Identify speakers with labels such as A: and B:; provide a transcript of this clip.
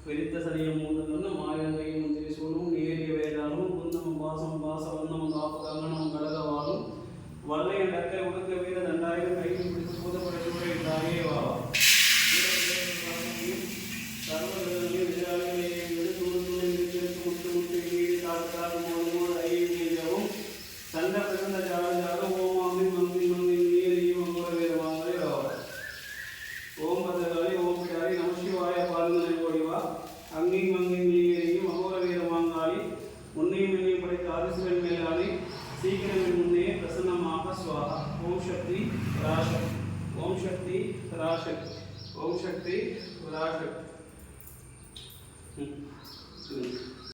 A: பெரித்த சனியம் மூன்று மாயங்கையும் முந்திரி சூழும் நேரிய வேதாலும் குந்தமும் பாசம் பாசவந்தமும் காப்பு கங்கணமும் கடகவாலும் வல்லைய டக்கை உடுக்க வீர தண்டாயிரம் கையில் பிடித்து பூதப்படைத்துறை தாயே வாவா சர்வர்களே விஜயாளிகளை எடுத்து முட்டு முட்டு வீடு காற்றால் மூலமோடு ஐயவும் சண்ட பிறந்த ஜால ஓம் அம்மி மம்மி மம்மி நீரையும் அங்கோட வேதமாங்களே வாவா ஓம் பதகாளி ஓம் பிடாரி நமசிவாய பாலுங்களை ஓடிவா அங்கேயும் அங்கேயும் நீரையும் அகோர வீரமாங்காளி உன்னையும் என்னையும் படைத்த ஆதிசுவன் மேலாளி சீக்கிரம் முன்னே பிரசன்னமாக சுவாகா ஓம் சக்தி பராசக்தி ஓம் சக்தி பராசக்தி ஓம் சக்தி பராசக்தி